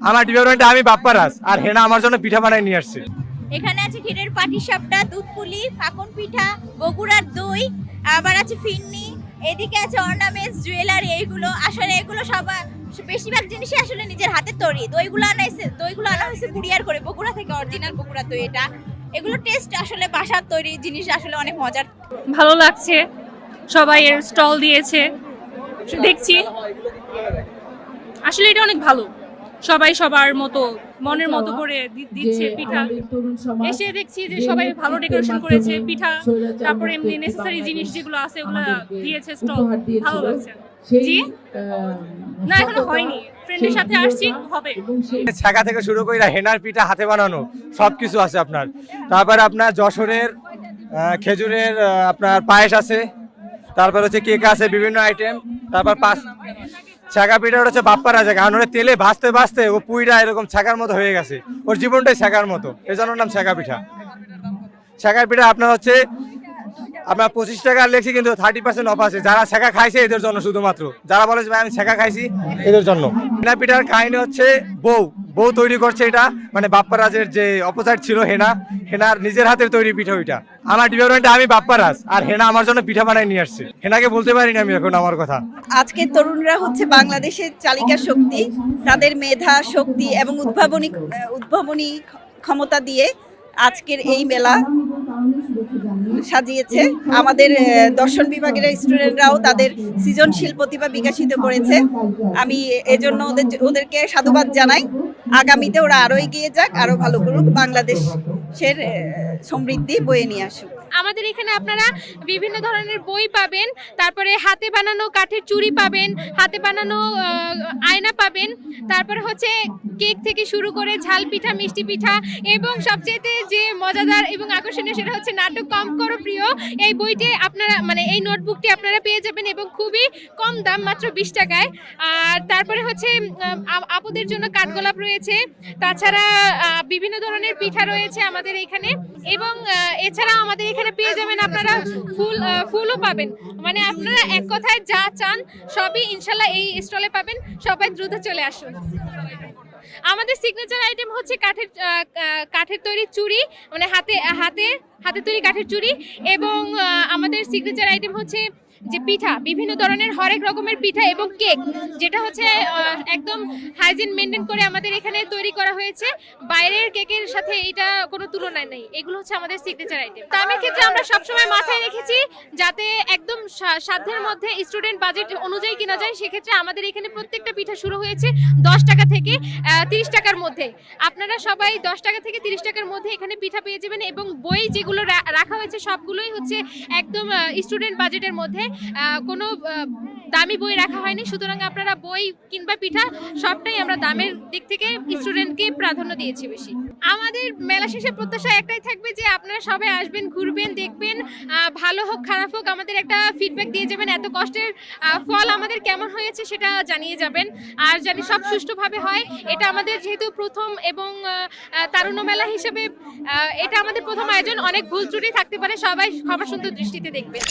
আমার ডিপার্টমেন্টে আমি বাপ্পারাজ আর হেনা আমার জন্য পিঠা বানায় নিয়ে আসছে। এখানে আছে ক্ষীরের পাটিসাপটা, দুধ পুলি, পাকন পিঠা, বগুড়ার দই, আবার আছে ফিন্নি, এদিকে আছে অর্নামেন্টস, জুয়েলারি। এইগুলো আসলে এগুলো সবার বেশিরভাগ জিনিসই আসলে নিজের হাতের তৈরি। দইগুলো আনা হয়েছে কুরিয়ার করে বগুড়া থেকে, অরিজিনাল বগুড়া দই এটা। এগুলো টেস্ট আসলে বাসার তৈরি জিনিস আসলে অনেক মজার। ভালো লাগছে, সবাই এর স্টল দিয়েছে দেখছি, আসলে এটা অনেক ভালো। সবাই সবার মতো মনের মতো করে দিচ্ছে পিঠা। এসে দেখছি যে সবাই ভালো ডেকোরেশন করেছে পিঠা, তারপরে এমনি নেসেসারি জিনিস যেগুলো আছে ওগুলো দিয়েছে স্টল, ভালো লাগছে। জি না, এখনো হয়নি, ফ্রেন্ডের সাথে আসছি, হবে। ছাকা থেকে শুরু করে হেনার পিঠা হাতে বানানো সবকিছু আছে আপনার। তারপরে আপনার যশোরের খেজুরের আপনার পায়েস আছে, তারপর হচ্ছে কেক আছে, বিভিন্ন আইটেম। তারপর ছাকা পিঠা হচ্ছে বাপ্পারাজ, কারণ ওটা তেলে ভাজতে ভাজতে ও পুইরা এরকম ছাকার মতো হয়ে গেছে, ওর জীবনটাই ছাকার মতো, এই জন্য নাম ছাকা পিঠা। ছাকা পিঠা আপনার হচ্ছে আপনার 25 টাকা লেখছি, কিন্তু 30% অফ আছে। যারা ছেঁকা খাইছে এদের জন্য শুধুমাত্র, যারা বলে যে ভাই আমি ছেঁকা খাইছি এদের জন্য। হেনা পিঠার কাহিনী হচ্ছে বউ তৈরি করছে এটা, মানে বাপ্পারাজের যে অপোজিট ছিল হেনার নিজের হাতের তৈরি পিঠা ওইটা। আমার ডিপার্টমেন্টে আমি বাপ্পারাজ আর হেনা আমার জন্য পিঠা বানায় নিয়ে আসছে। হেনাকে বলতে পারিনি আমি এখন আমার কথা। আজকের তরুণরা হচ্ছে বাংলাদেশের চালিকা শক্তি, তাদের মেধা শক্তি এবং উদ্ভাবনী ক্ষমতা দিয়ে আজকের এই মেলা সাজিয়েছে। আমাদের দর্শন বিভাগের স্টুডেন্টরাও তাদের সৃজনশীল প্রতিভা বিকশিত করেছে। আমি এজন্য ওদেরকে সাধুবাদ জানাই। আগামীতে ওরা আরো এগিয়ে যাক, আরো ভালো করুক, বাংলাদেশের সমৃদ্ধি বয়ে নিয়ে আসুক। আমাদের এখানে আপনারা বিভিন্ন ধরনের বই পাবেন, তারপরে হাতে বানানো কাঠের চুড়ি পাবেন, হাতে বানানো আয়না পাবেন, তারপরে হচ্ছে কেক থেকে শুরু করে ঝাল পিঠা, মিষ্টি পিঠা, এবং সবচেয়ে যে মজাদার এবং আকর্ষণীয় সেটা হচ্ছে নাটক কম করো প্রিয়। এই বইটি আপনারা এই নোটবুকটি আপনারা পেয়ে যাবেন এবং খুবই কম দাম, মাত্র 20 টাকায়। আর তারপরে হচ্ছে আপুদের জন্য কাঠগোলাপ রয়েছে, তাছাড়া বিভিন্ন ধরনের পিঠা রয়েছে আমাদের এখানে। এবং এছাড়া আমাদের এখানে পেয়ে যাবেন আপনারা ফুলও পাবেন। মানে আপনারা এক কথায় যা চান সবই ইনশাল্লাহ এই স্টলে পাবেন। সবাই দ্রুত চলে আসুন। আমাদের সিগনেচার আইটেম হচ্ছে কাঠের তৈরি চুড়ি, মানে হাতে তৈরি কাঠের চুড়ি। এবং আমাদের সিগনেচার আইটেম হচ্ছে যে পিঠা, বিভিন্ন ধরনের হরেক রকমের পিঠা এবং কেক, যেটা হচ্ছে একদম হাইজিন মেনটেন করে আমাদের এখানে তৈরি করা হয়েছে। বাইরের কেকের সাথে এটা কোনো তুলনায় নেই। এগুলো হচ্ছে আমাদের সিগনেচার আইটেম। দামের ক্ষেত্রে আমরা সবসময় মাথায় রেখেছি যাতে একদম সাধ্যের মধ্যে স্টুডেন্ট বাজেট অনুযায়ী কেনা যায়। সেক্ষেত্রে আমাদের এখানে প্রত্যেকটা পিঠা শুরু হয়েছে 10 টাকা থেকে 30 টাকার মধ্যে। আপনারা সবাই 10 টাকা থেকে 30 টাকার মধ্যে এখানে পিঠা পেয়ে যাবেন। এবং বই যেগুলো রাখা হয়েছে সবগুলোই হচ্ছে একদম স্টুডেন্ট বাজেটের মধ্যে, কোনো দামি বই রাখা হয়নি। সুতরাং আপনারা বই কিংবা পিঠা সবটাই আমরা দামের দিক থেকে স্টুডেন্টকে প্রাধান্য দিয়েছি বেশি। আমাদের মেলা শেষে প্রত্যাশা একটাই থাকবে যে আপনারা সবাই আসবেন, ঘুরবেন, দেখবেন, ভালো হোক খারাপ হোক আমাদের একটা ফিডব্যাক দিয়ে যাবেন। এত কষ্টের ফল আমাদের কেমন হয়েছে সেটা জানিয়ে যাবেন, আর জানি সব সুষ্ঠুভাবে হয়। এটা আমাদের যেহেতু প্রথম এবং তারুণ্য মেলা হিসেবে এটা আমাদের প্রথম আয়োজন, অনেক ভুল ত্রুটি থাকতে পারে, সবাই ক্ষমা সুন্দর দৃষ্টিতে দেখবেন।